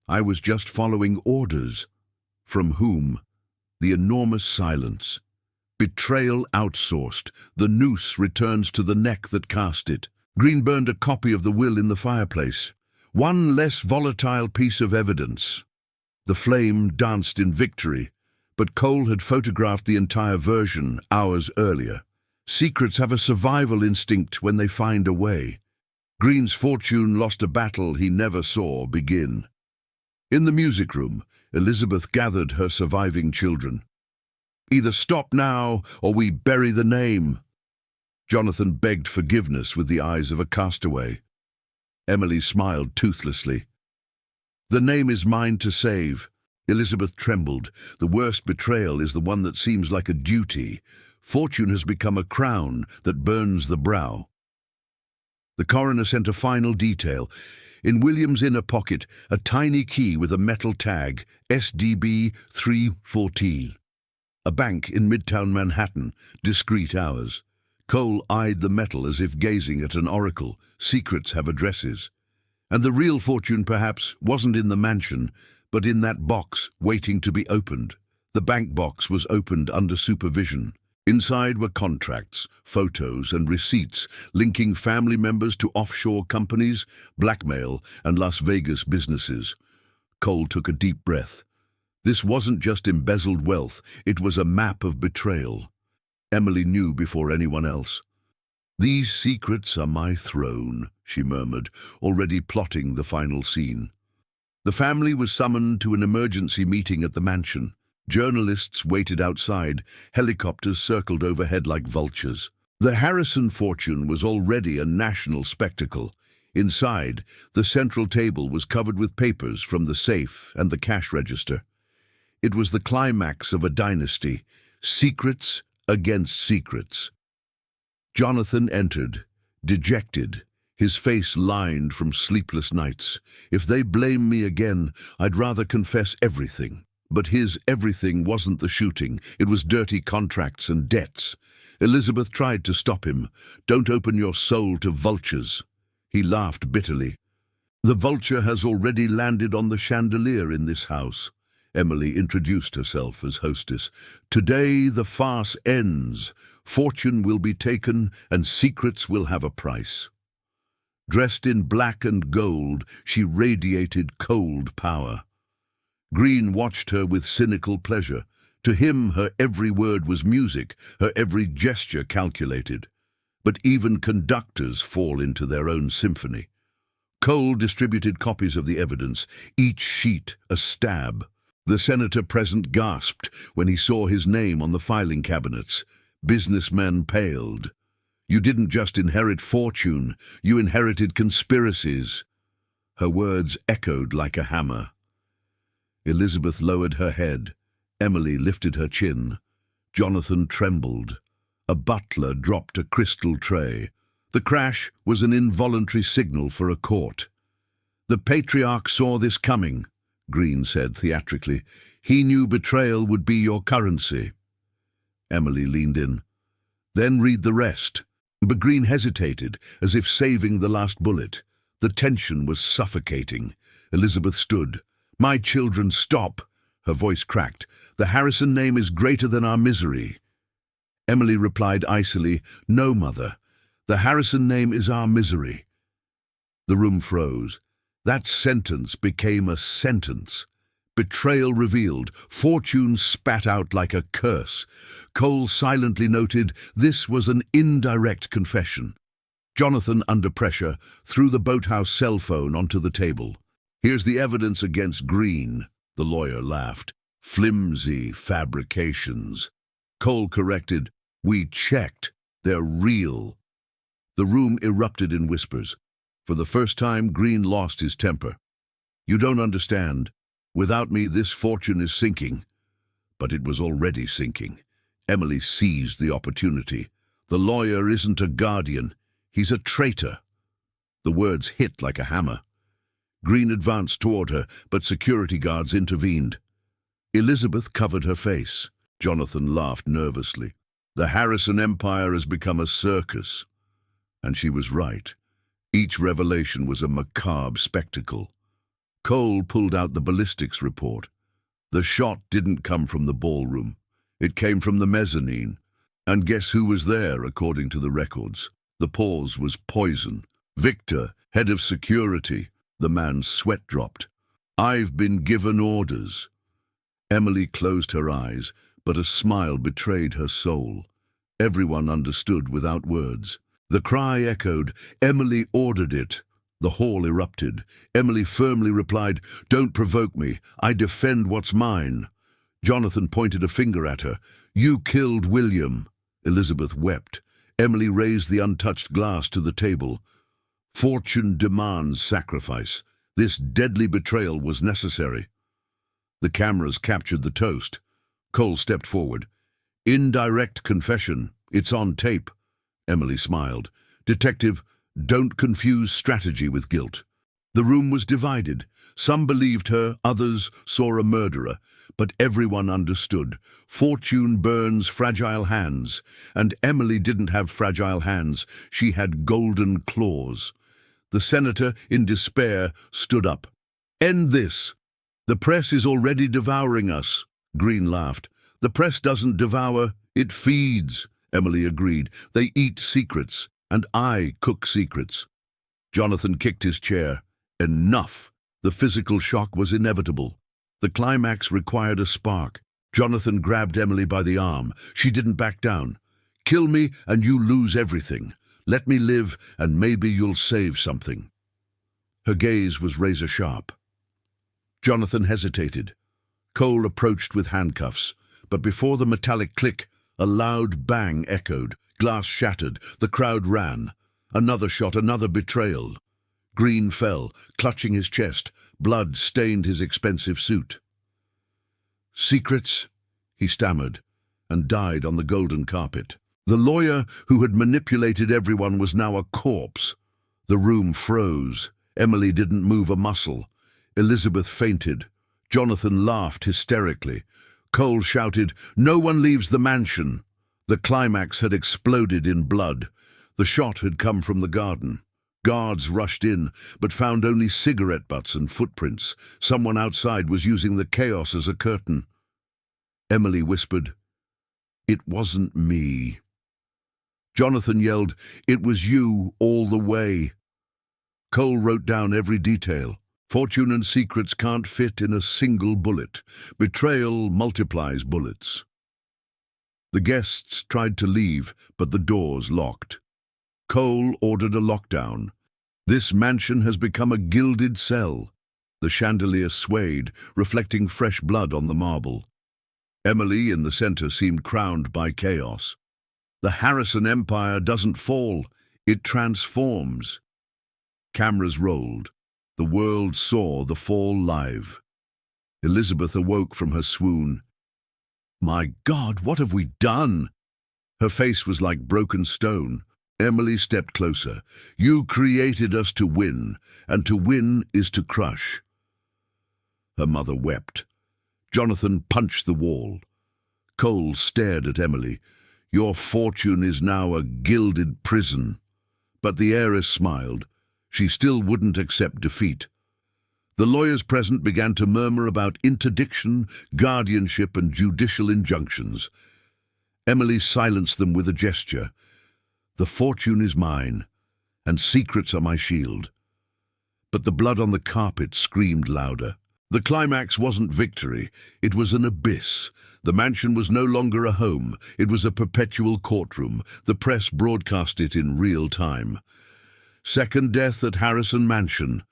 "I was just following orders." From whom? The enormous silence. Betrayal outsourced. The noose returns to the neck that cast it. Green burned a copy of the will in the fireplace. One less volatile piece of evidence. The flame danced in victory, but Cole had photographed the entire version hours earlier. Secrets have a survival instinct when they find a way. Green's fortune lost a battle he never saw begin. In the music room, Elizabeth gathered her surviving children. "Either stop now, or we bury the name." Jonathan begged forgiveness with the eyes of a castaway. Emily smiled toothlessly. "The name is mine to save." Elizabeth trembled. The worst betrayal is the one that seems like a duty. Fortune has become a crown that burns the brow. The coroner sent a final detail. In William's inner pocket, a tiny key with a metal tag, SDB 314. A bank in Midtown Manhattan, discreet hours. Cole eyed the metal as if gazing at an oracle. Secrets have addresses. And the real fortune, perhaps, wasn't in the mansion, but in that box waiting to be opened. The bank box was opened under supervision. Inside were contracts, photos, and receipts linking family members to offshore companies, blackmail, and Las Vegas businesses. Cole took a deep breath. This wasn't just embezzled wealth, it was a map of betrayal. Emily knew before anyone else. "These secrets are my throne," she murmured, already plotting the final scene. The family was summoned to an emergency meeting at the mansion. Journalists waited outside. Helicopters circled overhead like vultures. The Harrison fortune was already a national spectacle. Inside, the central table was covered with papers from the safe and the cash register. It was the climax of a dynasty, secrets against secrets. Jonathan entered, dejected, his face lined from sleepless nights. If they blame me again, I'd rather confess everything. But his everything wasn't the shooting, it was dirty contracts and debts. Elizabeth tried to stop him. Don't open your soul to vultures. He laughed bitterly. The vulture has already landed on the chandelier in this house. Emily introduced herself as hostess. Today the farce ends. Fortune will be taken and secrets will have a price. Dressed in black and gold, she radiated cold power. Green watched her with cynical pleasure. To him, her every word was music, her every gesture calculated. But even conductors fall into their own symphony. Cole distributed copies of the evidence, each sheet a stab. The senator present gasped when he saw his name on the filing cabinets. Businessmen paled. You didn't just inherit fortune, you inherited conspiracies. Her words echoed like a hammer. Elizabeth lowered her head. Emily lifted her chin. Jonathan trembled. A butler dropped a crystal tray. The crash was an involuntary signal for a court. The patriarch saw this coming, Green said theatrically. He knew betrayal would be your currency. Emily leaned in. Then read the rest. But Green hesitated, as if saving the last bullet. The tension was suffocating. Elizabeth stood. My children, stop! Her voice cracked. The Harrison name is greater than our misery. Emily replied icily, No, Mother. The Harrison name is our misery. The room froze. That sentence became a sentence. Betrayal revealed, fortune spat out like a curse. Cole silently noted this was an indirect confession. Jonathan, under pressure, threw the boathouse cell phone onto the table. Here's the evidence against Green, the lawyer laughed. Flimsy fabrications. Cole corrected, We checked. They're real. The room erupted in whispers. For the first time, Green lost his temper. You don't understand. Without me, this fortune is sinking. But it was already sinking. Emily seized the opportunity. The lawyer isn't a guardian. He's a traitor. The words hit like a hammer. Green advanced toward her, but security guards intervened. Elizabeth covered her face. Jonathan laughed nervously. The Harrison Empire has become a circus. And she was right. Each revelation was a macabre spectacle. Cole pulled out the ballistics report. The shot didn't come from the ballroom. It came from the mezzanine. And guess who was there, according to the records? The pause was poison. Victor, head of security. The man's sweat dropped. I've been given orders. Emily closed her eyes, but a smile betrayed her soul. Everyone understood without words. The cry echoed. Emily ordered it. The hall erupted. Emily firmly replied, Don't provoke me. I defend what's mine. Jonathan pointed a finger at her. You killed William. Elizabeth wept. Emily raised the untouched glass to the table. Fortune demands sacrifice. This deadly betrayal was necessary. The cameras captured the toast. Cole stepped forward. Indirect confession. It's on tape. Emily smiled. Detective, don't confuse strategy with guilt. The room was divided. Some believed her, others saw a murderer. But everyone understood. Fortune burns fragile hands. And Emily didn't have fragile hands. She had golden claws. The senator, in despair, stood up. End this. The press is already devouring us. Green laughed. The press doesn't devour, it feeds. Emily agreed. They eat secrets, and I cook secrets. Jonathan kicked his chair. Enough. The physical shock was inevitable. The climax required a spark. Jonathan grabbed Emily by the arm. She didn't back down. Kill me, and you lose everything. Let me live, and maybe you'll save something. Her gaze was razor-sharp. Jonathan hesitated. Cole approached with handcuffs, but before the metallic click, a loud bang echoed. Glass shattered. The crowd ran. Another shot, another betrayal. Green fell, clutching his chest. Blood stained his expensive suit. "Secrets," he stammered, and died on the golden carpet. The lawyer who had manipulated everyone was now a corpse. The room froze. Emily didn't move a muscle. Elizabeth fainted. Jonathan laughed hysterically. Cole shouted, "No one leaves the mansion." The climax had exploded in blood. The shot had come from the garden. Guards rushed in, but found only cigarette butts and footprints. Someone outside was using the chaos as a curtain. Emily whispered, "It wasn't me." Jonathan yelled, "It was you all the way." Cole wrote down every detail. Fortune and secrets can't fit in a single bullet. Betrayal multiplies bullets. The guests tried to leave, but the doors locked. Cole ordered a lockdown. "This mansion has become a gilded cell." The chandelier swayed, reflecting fresh blood on the marble. Emily, in the center, seemed crowned by chaos. The Harrison Empire doesn't fall, it transforms. Cameras rolled. The world saw the fall live. Elizabeth awoke from her swoon. "My God, what have we done?" Her face was like broken stone. Emily stepped closer. "You created us to win, and to win is to crush." Her mother wept. Jonathan punched the wall. Cole stared at Emily. "Your fortune is now a gilded prison." But the heiress smiled. She still wouldn't accept defeat. The lawyers present began to murmur about interdiction, guardianship, and judicial injunctions. Emily silenced them with a gesture. "The fortune is mine, and secrets are my shield." But the blood on the carpet screamed louder. The climax wasn't victory, it was an abyss. The mansion was no longer a home, it was a perpetual courtroom. The press broadcast it in real time. Second death at Harrison Mansion.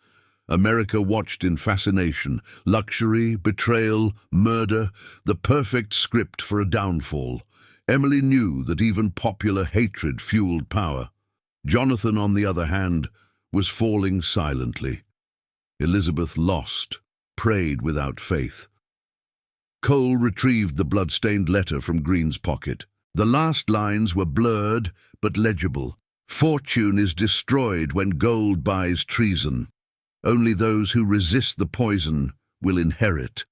America watched in fascination. Luxury, betrayal, murder, the perfect script for a downfall. Emily knew that even popular hatred fueled power. Jonathan, on the other hand, was falling silently. Elizabeth lost, prayed without faith. Cole retrieved the blood-stained letter from Green's pocket. The last lines were blurred but legible. "Fortune is destroyed when gold buys treason. Only those who resist the poison will inherit."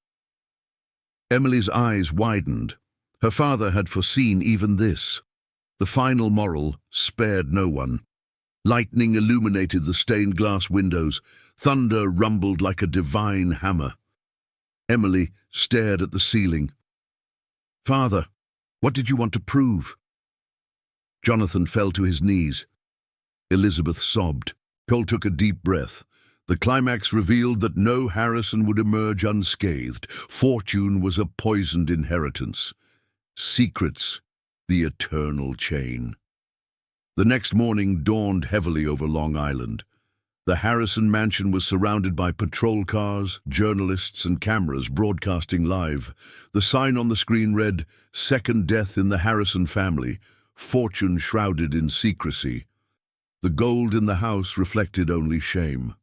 Emily's eyes widened. Her father had foreseen even this. The final moral spared no one. Lightning illuminated the stained glass windows. Thunder rumbled like a divine hammer. Emily stared at the ceiling. "Father, what did you want to prove?" Jonathan fell to his knees. Elizabeth sobbed. Cole took a deep breath. The climax revealed that no Harrison would emerge unscathed. Fortune was a poisoned inheritance. Secrets, the eternal chain. The next morning dawned heavily over Long Island. The Harrison mansion was surrounded by patrol cars, journalists, and cameras broadcasting live. The sign on the screen read, "Second death in the Harrison family, fortune shrouded in secrecy." The gold in the house reflected only shame.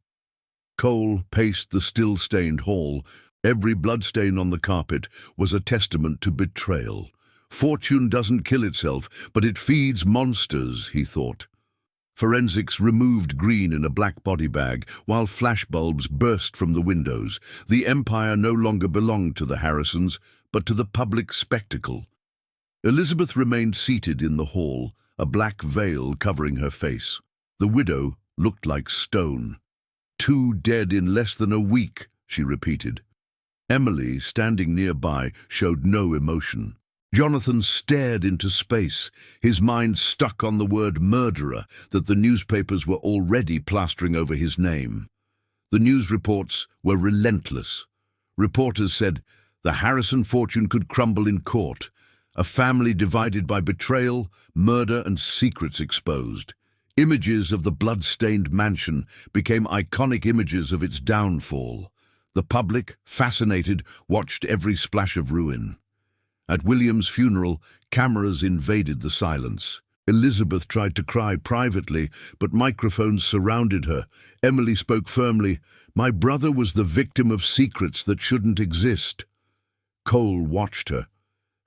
Cole paced the still-stained hall. Every bloodstain on the carpet was a testament to betrayal. Fortune doesn't kill itself, but it feeds monsters, he thought. Forensics removed Green in a black body bag, while flashbulbs burst from the windows. The empire no longer belonged to the Harrisons, but to the public spectacle. Elizabeth remained seated in the hall, a black veil covering her face. The widow looked like stone. "2 dead in less than a week," she repeated. Emily, standing nearby, showed no emotion. Jonathan stared into space, his mind stuck on the word murderer that the newspapers were already plastering over his name. The news reports were relentless. Reporters said the Harrison fortune could crumble in court, a family divided by betrayal, murder, and secrets exposed. Images of the blood-stained mansion became iconic images of its downfall. The public, fascinated, watched every splash of ruin. At William's funeral, cameras invaded the silence. Elizabeth tried to cry privately, but microphones surrounded her. Emily spoke firmly. "My brother was the victim of secrets that shouldn't exist." Cole watched her.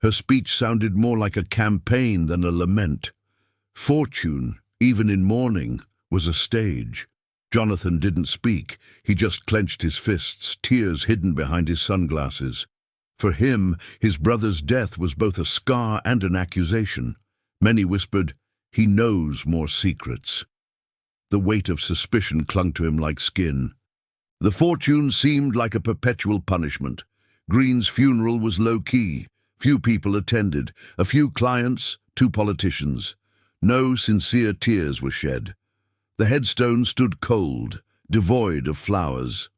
Her speech sounded more like a campaign than a lament. Fortune, even in mourning, was a stage. Jonathan didn't speak. He just clenched his fists, tears hidden behind his sunglasses. For him, his brother's death was both a scar and an accusation. Many whispered, "He knows more secrets." The weight of suspicion clung to him like skin. The fortune seemed like a perpetual punishment. Green's funeral was low-key. Few people attended. A few clients, 2 politicians. No sincere tears were shed. The headstone stood cold, devoid of flowers.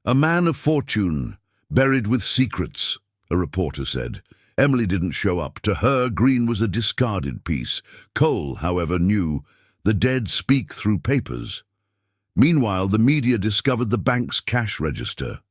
"A man of fortune, buried with secrets," a reporter said. Emily didn't show up. To her, Green was a discarded piece. Cole, however, knew the dead speak through papers. Meanwhile, the media discovered the bank's cash register.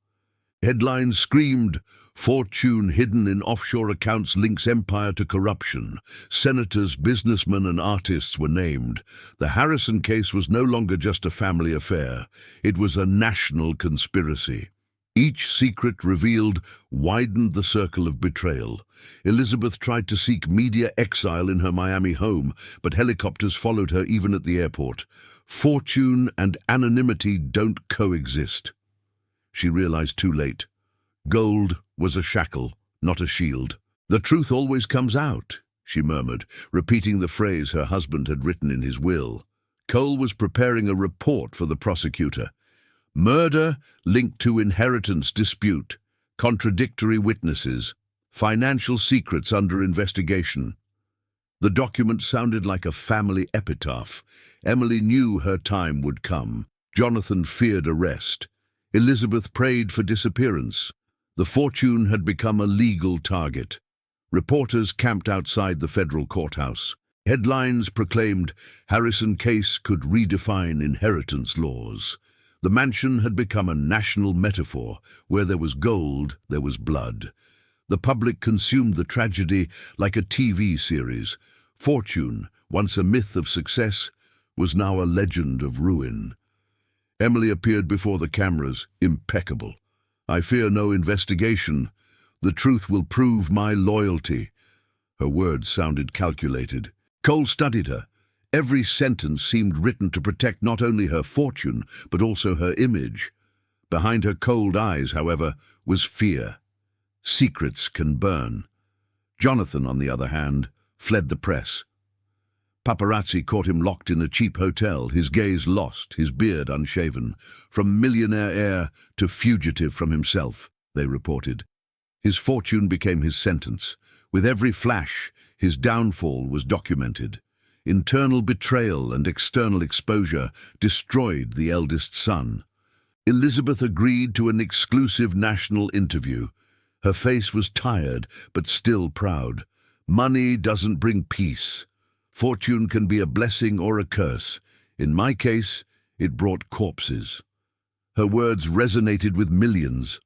Headlines screamed, "Fortune hidden in offshore accounts links empire to corruption." Senators, businessmen, and artists were named. The Harrison case was no longer just a family affair. It was a national conspiracy. Each secret revealed widened the circle of betrayal. Elizabeth tried to seek media exile in her Miami home, but helicopters followed her even at the airport. Fortune and anonymity don't coexist. She realized too late. Gold was a shackle, not a shield. "The truth always comes out," she murmured, repeating the phrase her husband had written in his will. Cole was preparing a report for the prosecutor. Murder linked to inheritance dispute, contradictory witnesses, financial secrets under investigation. The document sounded like a family epitaph. Emily knew her time would come. Jonathan feared arrest. Elizabeth prayed for disappearance. The fortune had become a legal target. Reporters camped outside the federal courthouse. Headlines proclaimed Harrison case could redefine inheritance laws. The mansion had become a national metaphor. Where there was gold, there was blood. The public consumed the tragedy like a TV series. Fortune, once a myth of success, was now a legend of ruin. Emily appeared before the cameras, impeccable. "I fear no investigation. The truth will prove my loyalty." Her words sounded calculated. Cole studied her. Every sentence seemed written to protect not only her fortune, but also her image. Behind her cold eyes, however, was fear. Secrets can burn. Jonathan, on the other hand, fled the press. Paparazzi caught him locked in a cheap hotel, his gaze lost, his beard unshaven. From millionaire heir to fugitive from himself, they reported. His fortune became his sentence. With every flash, his downfall was documented. Internal betrayal and external exposure destroyed the eldest son. Elizabeth agreed to an exclusive national interview. Her face was tired, but still proud. "Money doesn't bring peace. Fortune can be a blessing or a curse. In my case, it brought corpses." Her words resonated with millions.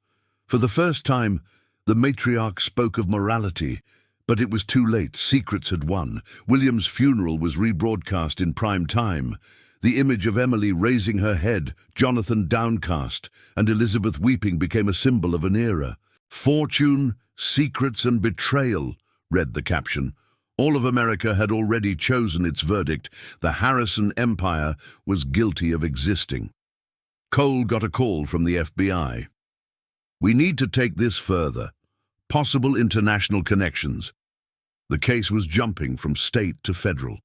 For the first time, the matriarch spoke of morality, but it was too late. Secrets had won. William's funeral was rebroadcast in prime time. The image of Emily raising her head, Jonathan downcast, and Elizabeth weeping became a symbol of an era. "Fortune, secrets, and betrayal," read the caption. All of America had already chosen its verdict. The Harrison Empire was guilty of existing. Cole got a call from the FBI. "We need to take this further. Possible international connections." The case was jumping from state to federal.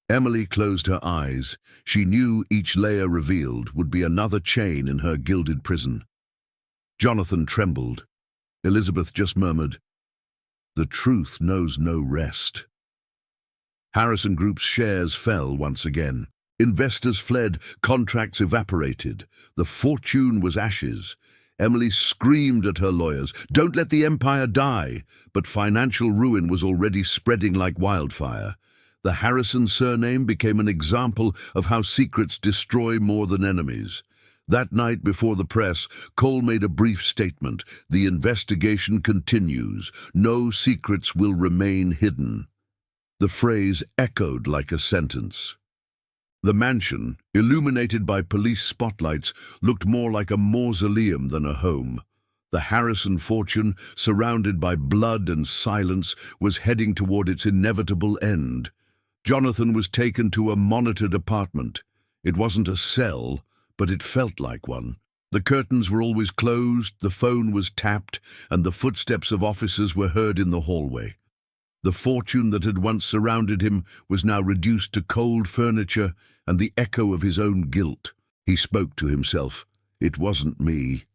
Emily closed her eyes. She knew each layer revealed would be another chain in her gilded prison. Jonathan trembled. Elizabeth just murmured, "The truth knows no rest." Harrison Group's shares fell once again. Investors fled, contracts evaporated. The fortune was ashes. Emily screamed at her lawyers, "Don't let the empire die!" But financial ruin was already spreading like wildfire. The Harrison surname became an example of how secrets destroy more than enemies. That night before the press, Cole made a brief statement. The investigation continues. No secrets will remain hidden. The phrase echoed like a sentence. The mansion, illuminated by police spotlights, looked more like a mausoleum than a home. The Harrison fortune, surrounded by blood and silence, was heading toward its inevitable end. Jonathan was taken to a monitored apartment. It wasn't a cell, but it felt like one. The curtains were always closed, the phone was tapped, and the footsteps of officers were heard in the hallway. The fortune that had once surrounded him was now reduced to cold furniture and the echo of his own guilt. He spoke to himself. It wasn't me.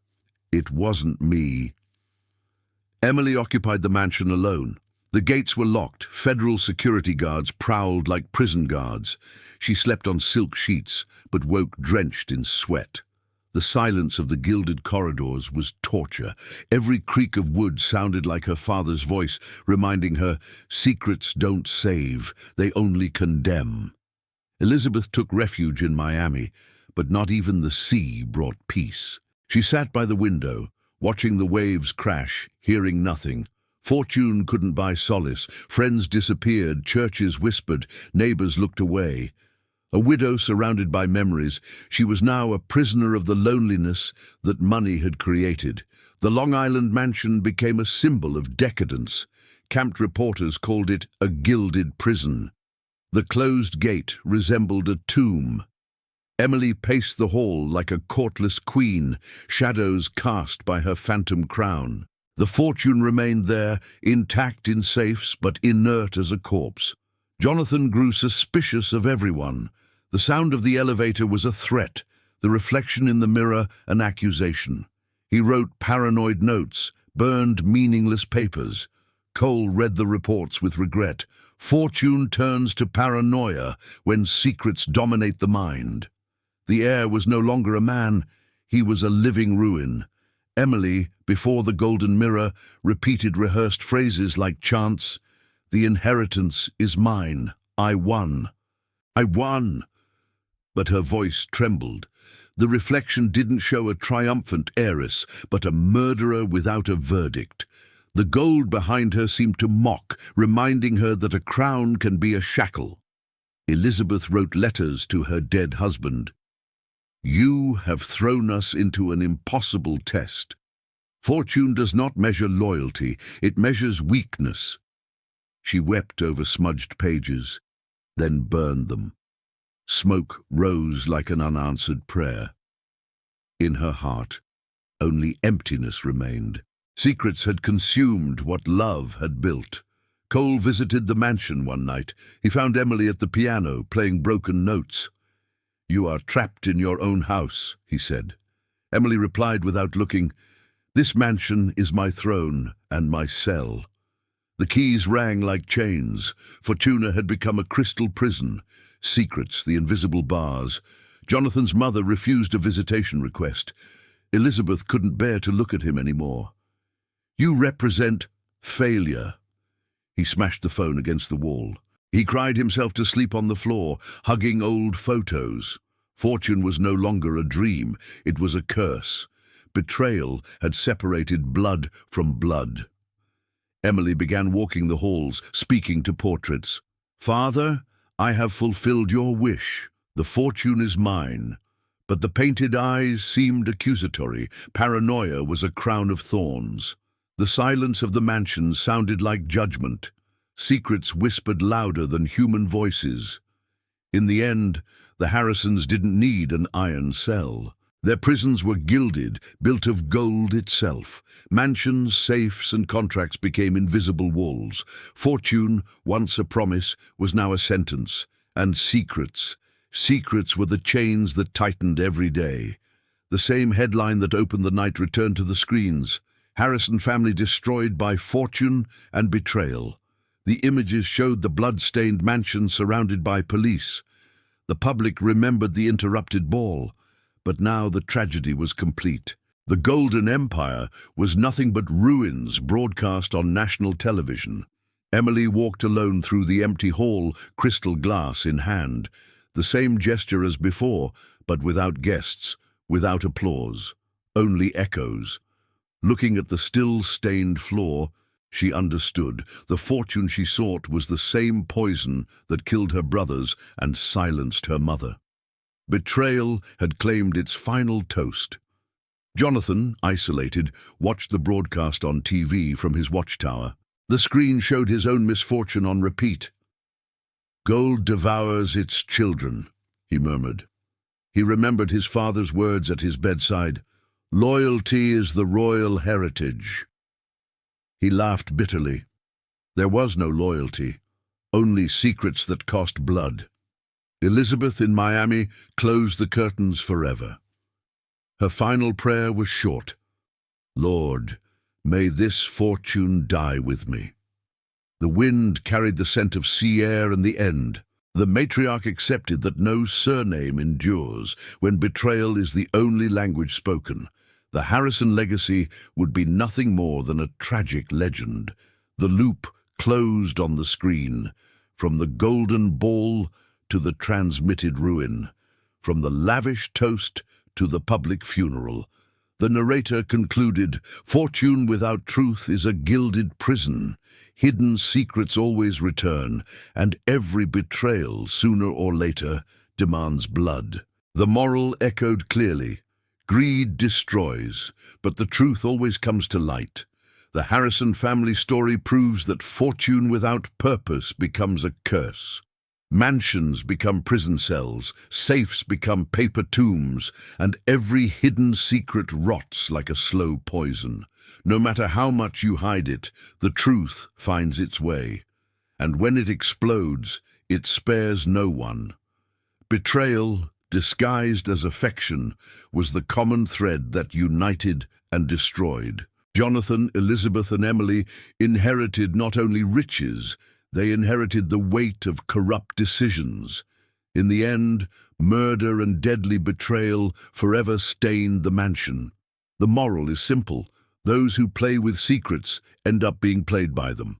It wasn't me. Emily occupied the mansion alone. The gates were locked. Federal security guards prowled like prison guards. She slept on silk sheets, but woke drenched in sweat. The silence of the gilded corridors was torture. Every creak of wood sounded like her father's voice, reminding her, secrets don't save, they only condemn. Elizabeth took refuge in Miami, but not even the sea brought peace. She sat by the window, watching the waves crash, hearing nothing. Fortune couldn't buy solace. Friends disappeared, churches whispered, neighbors looked away. A widow surrounded by memories, she was now a prisoner of the loneliness that money had created. The Long Island mansion became a symbol of decadence. Camped reporters called it a gilded prison. The closed gate resembled a tomb. Emily paced the hall like a courtless queen, shadows cast by her phantom crown. The fortune remained there, intact in safes, but inert as a corpse. Jonathan grew suspicious of everyone. The sound of the elevator was a threat, the reflection in the mirror an accusation. He wrote paranoid notes, burned meaningless papers. Cole read the reports with regret. Fortune turns to paranoia when secrets dominate the mind. The heir was no longer a man, he was a living ruin. Emily, before the golden mirror, repeated rehearsed phrases like chants. The inheritance is mine. I won. I won. But her voice trembled. The reflection didn't show a triumphant heiress, but a murderer without a verdict. The gold behind her seemed to mock, reminding her that a crown can be a shackle. Elizabeth wrote letters to her dead husband. You have thrown us into an impossible test. Fortune does not measure loyalty, it measures weakness. She wept over smudged pages, then burned them. Smoke rose like an unanswered prayer. In her heart, only emptiness remained. Secrets had consumed what love had built. Cole visited the mansion one night. He found Emily at the piano, playing broken notes. You are trapped in your own house, he said. Emily replied without looking, This mansion is my throne and my cell. The keys rang like chains. Fortuna had become a crystal prison. Secrets, the invisible bars. Jonathan's mother refused a visitation request. Elizabeth couldn't bear to look at him anymore. You represent failure. He smashed the phone against the wall. He cried himself to sleep on the floor, hugging old photos. Fortune was no longer a dream, it was a curse. Betrayal had separated blood from blood. Emily began walking the halls, speaking to portraits. Father, I have fulfilled your wish. The fortune is mine. But the painted eyes seemed accusatory. Paranoia was a crown of thorns. The silence of the mansion sounded like judgment. Secrets whispered louder than human voices. In the end, the Harrisons didn't need an iron cell. Their prisons were gilded, built of gold itself. Mansions, safes, and contracts became invisible walls. Fortune, once a promise, was now a sentence. And secrets. Secrets were the chains that tightened every day. The same headline that opened the night returned to the screens. Harrison family destroyed by fortune and betrayal. The images showed the blood-stained mansion surrounded by police. The public remembered the interrupted ball, but now the tragedy was complete. The Golden Empire was nothing but ruins broadcast on national television. Emily walked alone through the empty hall, crystal glass in hand. The same gesture as before, but without guests, without applause, only echoes. Looking at the still stained floor, she understood. The fortune she sought was the same poison that killed her brothers and silenced her mother. Betrayal had claimed its final toast. Jonathan, isolated, watched the broadcast on TV from his watchtower. The screen showed his own misfortune on repeat. "Gold devours its children," he murmured. He remembered his father's words at his bedside. "Loyalty is the royal heritage." He laughed bitterly. There was no loyalty, only secrets that cost blood. Elizabeth in Miami closed the curtains forever. Her final prayer was short. "Lord, may this fortune die with me." The wind carried the scent of sea air and the end. The matriarch accepted that no surname endures when betrayal is the only language spoken. The Harrison legacy would be nothing more than a tragic legend. The loop closed on the screen, from the golden ball to the transmitted ruin, from the lavish toast to the public funeral. The narrator concluded, "Fortune without truth is a gilded prison. Hidden secrets always return, and every betrayal, sooner or later, demands blood." The moral echoed clearly. Greed destroys, but the truth always comes to light. The Harrison family story proves that fortune without purpose becomes a curse. Mansions become prison cells, safes become paper tombs, and every hidden secret rots like a slow poison. No matter how much you hide it, the truth finds its way. And when it explodes, it spares no one. Betrayal, disguised as affection, was the common thread that united and destroyed. Jonathan, Elizabeth, and Emily inherited not only riches, they inherited the weight of corrupt decisions. In the end, murder and deadly betrayal forever stained the mansion. The moral is simple. Those who play with secrets end up being played by them.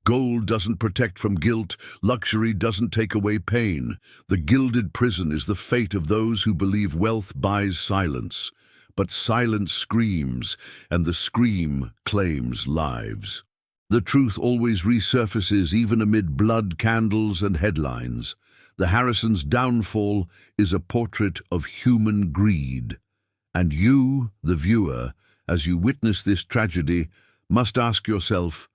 Gold doesn't protect from guilt, luxury doesn't take away pain. The gilded prison is the fate of those who believe wealth buys silence. But silence screams, and the scream claims lives. The truth always resurfaces even amid blood, candles, and headlines. The Harrisons' downfall is a portrait of human greed. And you, the viewer, as you witness this tragedy, must ask yourself,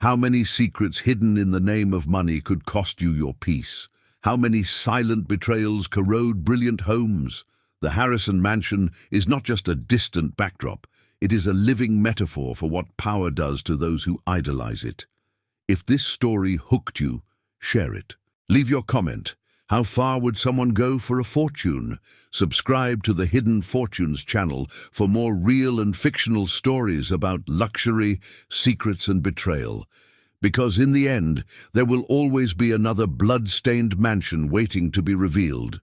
how many secrets hidden in the name of money could cost you your peace? How many silent betrayals corrode brilliant homes? The Harrison mansion is not just a distant backdrop. It is a living metaphor for what power does to those who idolize it. If this story hooked you, share it. Leave your comment. How far would someone go for a fortune? Subscribe to the Hidden Fortunes channel for more real and fictional stories about luxury, secrets, and betrayal. Because in the end, there will always be another blood-stained mansion waiting to be revealed.